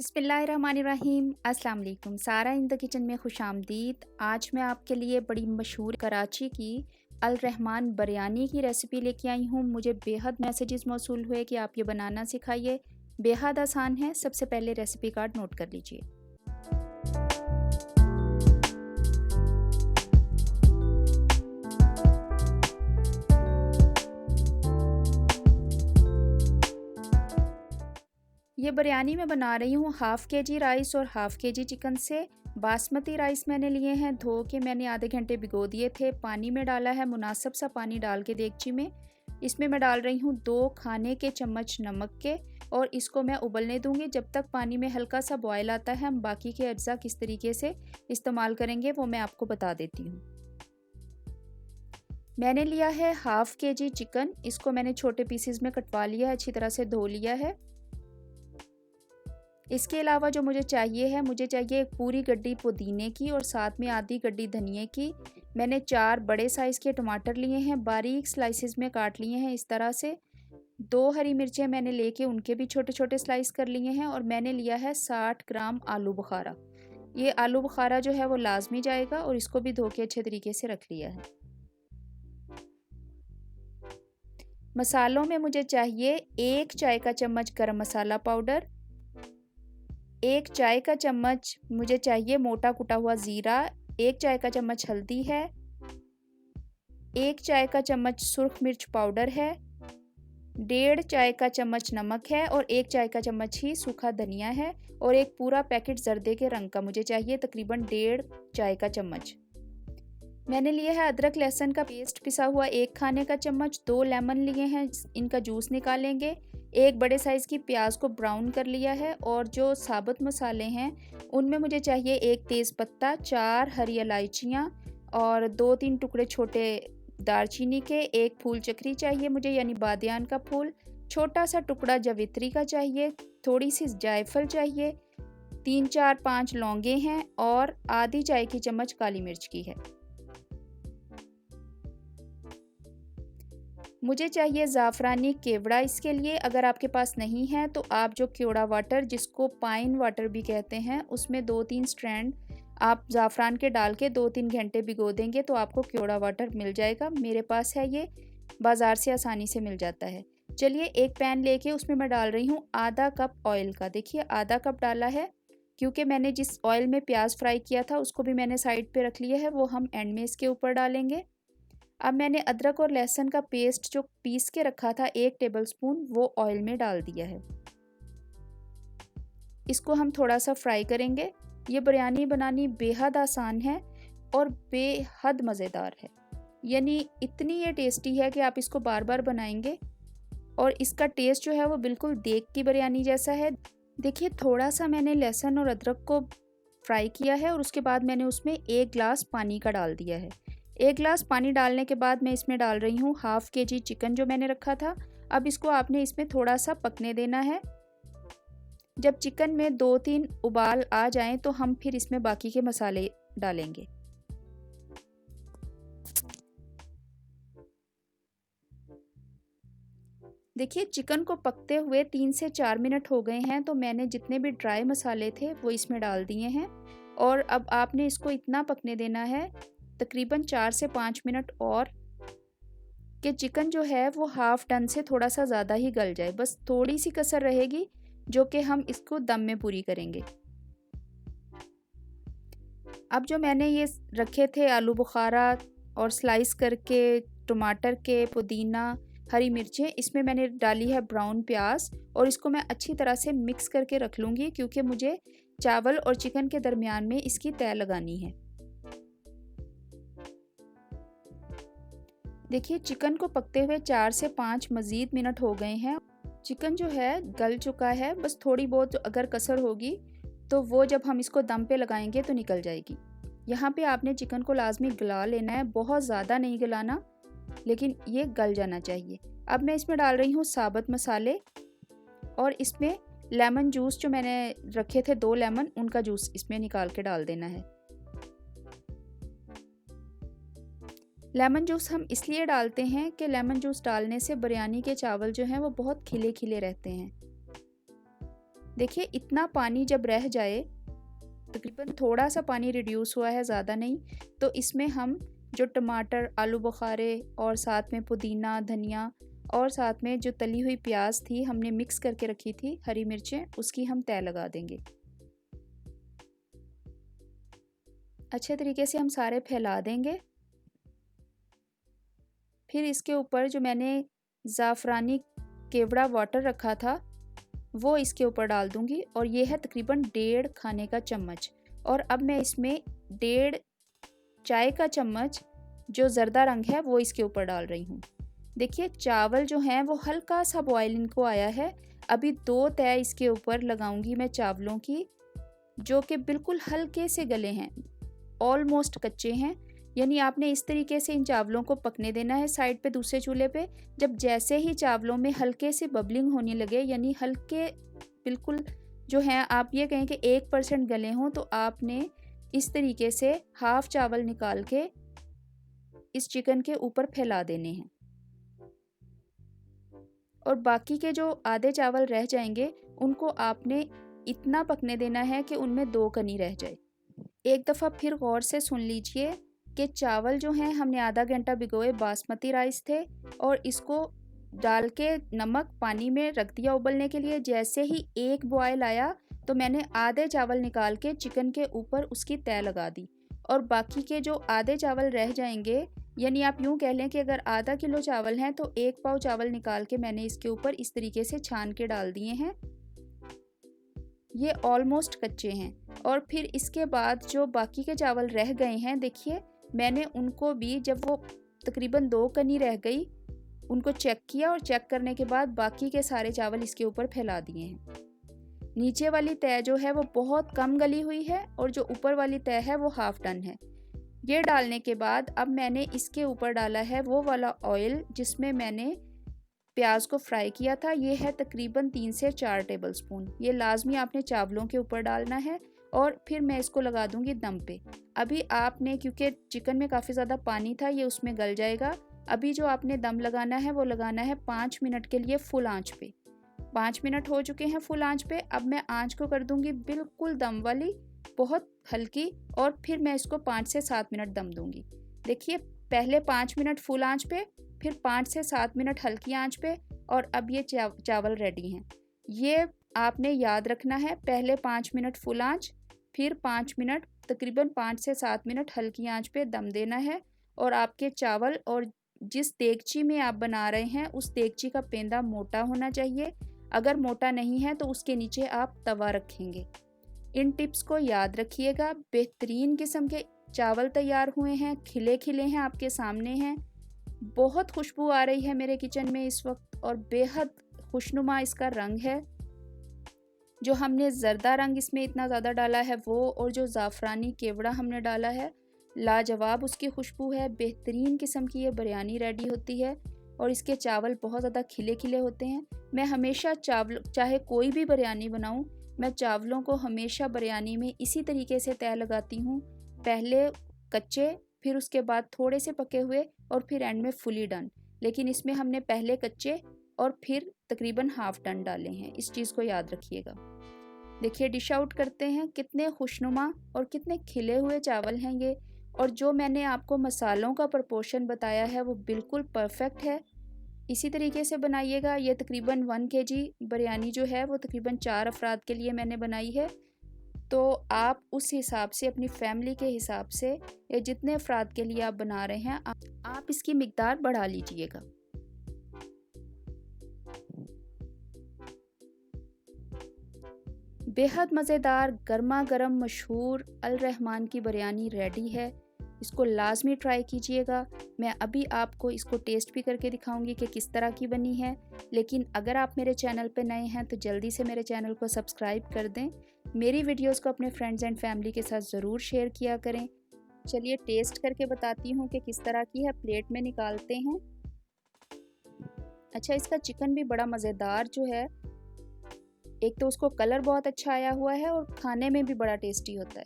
बिस्मिल्लाहिर्रहमानिर्रहीम। अस्सलाम वालेकुम। सारा इन द किचन में खुशामदीद। आज मैं आपके लिए बड़ी मशहूर कराची की अल रहमान बिरयानी की रेसिपी लेके आई हूँ। मुझे बेहद मैसेजेस मौसूल हुए कि आप ये बनाना सिखाइए। बेहद आसान है। सबसे पहले रेसिपी कार्ड नोट कर लीजिए। ये बिरयानी मैं बना रही हूँ हाफ़ केजी राइस और हाफ़ केजी चिकन से। बासमती राइस मैंने लिए हैं, धो के मैंने आधे घंटे भिगो दिए थे। पानी में डाला है, मुनासिब सा पानी डाल के देगची में। इसमें मैं डाल रही हूँ 2 खाने के चम्मच नमक के और इसको मैं उबलने दूंगी जब तक पानी में हल्का सा बॉयल आता है। हम बाकी के अज्जा किस तरीके से इस्तेमाल करेंगे वो मैं आपको बता देती हूँ। मैंने लिया है हाफ़ केजी चिकन। इसको मैंने छोटे पीसेस में कटवा लिया है, अच्छी तरह से धो लिया है। इसके अलावा जो मुझे चाहिए एक पूरी गड्डी पुदीने की और साथ में आधी गड्डी धनिए की। मैंने 4 बड़े साइज़ के टमाटर लिए हैं, बारीक स्लाइसेस में काट लिए हैं इस तरह से। 2 हरी मिर्चें मैंने लेके उनके भी छोटे छोटे स्लाइस कर लिए हैं और मैंने लिया है 60 ग्राम आलू बुखारा। ये आलू बुखारा जो है वो लाजमी जाएगा और इसको भी धो के अच्छे तरीके से रख लिया है। मसालों में मुझे चाहिए 1 चाय का चम्मच गरम मसाला पाउडर, 1 चाय का चम्मच मुझे चाहिए मोटा कुटा हुआ ज़ीरा, 1 चाय का चम्मच हल्दी है, 1 चाय का चम्मच सुर्ख मिर्च पाउडर है, 1.5 चाय का चम्मच नमक है और 1 चाय का चम्मच ही सूखा धनिया है और एक पूरा पैकेट जर्दे के रंग का मुझे चाहिए तकरीबन 1.5 चाय का चम्मच। मैंने लिया है अदरक लहसुन का पेस्ट पिसा हुआ 1 खाने का चम्मच, 2 लेमन लिए हैं, इनका जूस निकालेंगे। 1 बड़े साइज़ की प्याज को ब्राउन कर लिया है और जो साबुत मसाले हैं उनमें मुझे चाहिए 1 तेज़ पत्ता, 4 हरी इलायचियाँ और 2-3 टुकड़े छोटे दालचीनी के, 1 फूल चक्री चाहिए मुझे यानी बादियान का फूल, छोटा सा टुकड़ा जावित्री का चाहिए, थोड़ी सी जायफल चाहिए, 3-4-5 लौंगे हैं और आधी चाय की चम्मच काली मिर्च की है। मुझे चाहिए ज़ाफ़रानी केवड़ा इसके लिए। अगर आपके पास नहीं है तो आप जो केवड़ा वाटर जिसको पाइन वाटर भी कहते हैं उसमें 2-3 स्ट्रैंड आप ज़ाफ़रान के डाल के 2-3 घंटे भिगो देंगे तो आपको केवड़ा वाटर मिल जाएगा। मेरे पास है, ये बाज़ार से आसानी से मिल जाता है। चलिए एक पैन लेके उसमें मैं डाल रही हूँ आधा कप ऑयल का। देखिए आधा कप डाला है क्योंकि मैंने जिस ऑयल में प्याज फ्राई किया था उसको भी मैंने साइड पे रख लिया है, वो हम एंड में इसके ऊपर डालेंगे। अब मैंने अदरक और लहसुन का पेस्ट जो पीस के रखा था 1 टेबलस्पून वो ऑयल में डाल दिया है। इसको हम थोड़ा सा फ्राई करेंगे। ये बिरयानी बनानी बेहद आसान है और बेहद मज़ेदार है, यानी इतनी ये टेस्टी है कि आप इसको बार बार बनाएंगे और इसका टेस्ट जो है वो बिल्कुल देग की बिरयानी जैसा है। देखिए थोड़ा सा मैंने लहसुन और अदरक को फ्राई किया है और उसके बाद मैंने उसमें 1 गिलास पानी का डाल दिया है। 1 गिलास पानी डालने के बाद मैं इसमें डाल रही हूँ हाफ़ केजी चिकन जो मैंने रखा था। अब इसको आपने इसमें थोड़ा सा पकने देना है। जब चिकन में 2-3 उबाल आ जाएं तो हम फिर इसमें बाकी के मसाले डालेंगे। देखिए चिकन को पकते हुए 3 से 4 मिनट हो गए हैं तो मैंने जितने भी ड्राई मसाले थे वो इसमें डाल दिए हैं और अब आपने इसको इतना पकने देना है तकरीबन 4 से 5 मिनट और कि चिकन जो है वो हाफ़ डन से थोड़ा सा ज़्यादा ही गल जाए। बस थोड़ी सी कसर रहेगी जो कि हम इसको दम में पूरी करेंगे। अब जो मैंने ये रखे थे आलू बुखारा और स्लाइस करके टमाटर के, पुदीना, हरी मिर्चें, इसमें मैंने डाली है ब्राउन प्याज और इसको मैं अच्छी तरह से मिक्स करके रख लूँगी क्योंकि मुझे चावल और चिकन के दरमियान में इसकी तह लगानी है। देखिए चिकन को पकते हुए 4 से 5 मज़ीद मिनट हो गए हैं। चिकन जो है गल चुका है, बस थोड़ी बहुत अगर कसर होगी तो वो जब हम इसको दम पे लगाएंगे तो निकल जाएगी। यहाँ पे आपने चिकन को लाजमी गला लेना है, बहुत ज़्यादा नहीं गलाना लेकिन ये गल जाना चाहिए। अब मैं इसमें डाल रही हूँ साबुत मसाले और इसमें लेमन जूस जो मैंने रखे थे 2 लेमन, उनका जूस इसमें निकाल के डाल देना है। लेमन जूस हम इसलिए डालते हैं कि लेमन जूस डालने से बिरयानी के चावल जो हैं वो बहुत खिले खिले रहते हैं। देखिए इतना पानी जब रह जाए, तकरीबन थोड़ा सा पानी रिड्यूस हुआ है, ज़्यादा नहीं, तो इसमें हम जो टमाटर, आलू बुखारे और साथ में पुदीना, धनिया और साथ में जो तली हुई प्याज थी हमने मिक्स करके रखी थी, हरी मिर्चें, उसकी हम तह लगा देंगे। अच्छे तरीके से हम सारे फैला देंगे। फिर इसके ऊपर जो मैंने ज़ाफ़रानी केवड़ा वाटर रखा था वो इसके ऊपर डाल दूंगी और ये है तकरीबन 1.5 खाने का चम्मच। और अब मैं इसमें 1.5 चाय का चम्मच जो ज़र्दा रंग है वो इसके ऊपर डाल रही हूँ। देखिए चावल जो हैं वो हल्का सा बॉयल इनको आया है। अभी 2 तह इसके ऊपर लगाऊंगी मैं चावलों की, जो कि बिल्कुल हल्के से गले हैं, ऑलमोस्ट कच्चे हैं। यानी आपने इस तरीके से इन चावलों को पकने देना है साइड पे दूसरे चूल्हे पे। जब जैसे ही चावलों में हल्के से बबलिंग होने लगे, यानी हल्के बिल्कुल जो हैं आप ये कहें कि 1% गले हों, तो आपने इस तरीके से हाफ चावल निकाल के इस चिकन के ऊपर फैला देने हैं। और बाकी के जो आधे चावल रह जाएंगे उनको आपने इतना पकने देना है कि उनमें 2 कनी रह जाए। एक दफ़ा फिर गौर से सुन लीजिए कि चावल जो हैं हमने आधा घंटा भिगोए बासमती राइस थे और इसको डाल के नमक पानी में रख दिया उबलने के लिए। जैसे ही एक बॉयल आया तो मैंने आधे चावल निकाल के चिकन के ऊपर उसकी तह लगा दी और बाकी के जो आधे चावल रह जाएंगे, यानी आप यूँ कह लें कि अगर आधा किलो चावल हैं तो 1 पाव चावल निकाल के मैंने इसके ऊपर इस तरीके से छान के डाल दिए हैं। ये ऑलमोस्ट कच्चे हैं। और फिर इसके बाद जो बाकी के चावल रह गए हैं, देखिए मैंने उनको भी जब वो तकरीबन 2 कनी रह गई उनको चेक किया और चेक करने के बाद बाकी के सारे चावल इसके ऊपर फैला दिए हैं। नीचे वाली तह जो है वो बहुत कम गली हुई है और जो ऊपर वाली तह है वो हाफ डन है। ये डालने के बाद अब मैंने इसके ऊपर डाला है वो वाला ऑयल जिसमें मैंने प्याज को फ्राई किया था। ये है तकरीबन 3 से 4 टेबलस्पून। ये लाजमी आपने चावलों के ऊपर डालना है और फिर मैं इसको लगा दूंगी दम पे। अभी आपने, क्योंकि चिकन में काफ़ी ज़्यादा पानी था, ये उसमें गल जाएगा। अभी जो आपने दम लगाना है वो लगाना है 5 मिनट के लिए फुल आंच पे। 5 मिनट हो चुके हैं फुल आंच पे। अब मैं आंच को कर दूंगी बिल्कुल दम वाली, बहुत हल्की, और फिर मैं इसको 5 से 7 मिनट दम दूंगी। देखिए पहले 5 मिनट फुल आंच पे, फिर 5 से 7 मिनट हल्की आंच पे, और अब ये चावल रेडी हैं। ये आपने याद रखना है, पहले 5 मिनट फुल आंच, फिर 5 मिनट, तकरीबन 5 से 7 मिनट हल्की आंच पे दम देना है। और आपके चावल और जिस देगची में आप बना रहे हैं उस देगची का पेंदा मोटा होना चाहिए। अगर मोटा नहीं है तो उसके नीचे आप तवा रखेंगे। इन टिप्स को याद रखिएगा। बेहतरीन किस्म के चावल तैयार हुए हैं, खिले खिले हैं, आपके सामने हैं। बहुत खुशबू आ रही है मेरे किचन में इस वक्त और बेहद खुशनुमा इसका रंग है। जो हमने ज़र्दा रंग इसमें इतना ज़्यादा डाला है वो, और जो ज़ाफ़रानी केवड़ा हमने डाला है, लाजवाब उसकी खुशबू है। बेहतरीन किस्म की ये बिरयानी रेडी होती है और इसके चावल बहुत ज़्यादा खिले खिले होते हैं। मैं हमेशा चावल, चाहे कोई भी बिरयानी बनाऊं, मैं चावलों को हमेशा बिरयानी में इसी तरीके से तह लगाती हूँ। पहले कच्चे, फिर उसके बाद थोड़े से पके हुए और फिर एंड में फुली डन। लेकिन इसमें हमने पहले कच्चे और फिर तकरीबन हाफ डन डाले हैं, इस चीज़ को याद रखिएगा। देखिए डिश आउट करते हैं, कितने खुशनुमा और कितने खिले हुए चावल हैं ये। और जो मैंने आपको मसालों का प्रपोर्शन बताया है वो बिल्कुल परफेक्ट है। इसी तरीके से बनाइएगा। ये तकरीबन 1 kg बिरयानी जो है वो तकरीबन 4 अफराद के लिए मैंने बनाई है। तो आप उस हिसाब से, अपनी फैमिली के हिसाब से, या जितने अफराद के लिए आप बना रहे हैं आप इसकी मिकदार बढ़ा लीजिएगा। बेहद मज़ेदार गर्मा गर्म मशहूर अल रहमान की बिरयानी रेडी है। इसको लाजमी ट्राई कीजिएगा। मैं अभी आपको इसको टेस्ट भी करके दिखाऊंगी कि किस तरह की बनी है। लेकिन अगर आप मेरे चैनल पर नए हैं तो जल्दी से मेरे चैनल को सब्सक्राइब कर दें। मेरी वीडियोस को अपने फ्रेंड्स एंड फैमिली के साथ ज़रूर शेयर किया करें। चलिए टेस्ट करके बताती हूँ कि किस तरह की है। प्लेट में निकालते हैं। अच्छा, इसका चिकन भी बड़ा मज़ेदार जो है, एक तो उसको कलर बहुत अच्छा आया हुआ है और खाने में भी बड़ा टेस्टी होता है।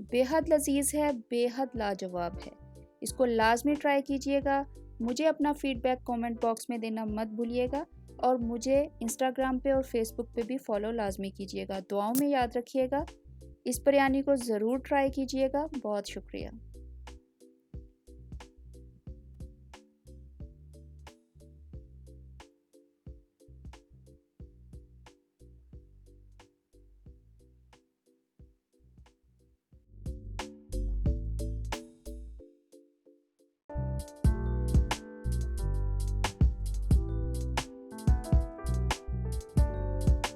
बेहद लजीज है, बेहद लाजवाब है। इसको लाजमी ट्राई कीजिएगा। मुझे अपना फीडबैक कमेंट बॉक्स में देना मत भूलिएगा। और मुझे इंस्टाग्राम पे और फेसबुक पे भी फॉलो लाजमी कीजिएगा। दुआओं में याद रखिएगा। इस बिरयानी को ज़रूर ट्राई कीजिएगा। बहुत शुक्रिया।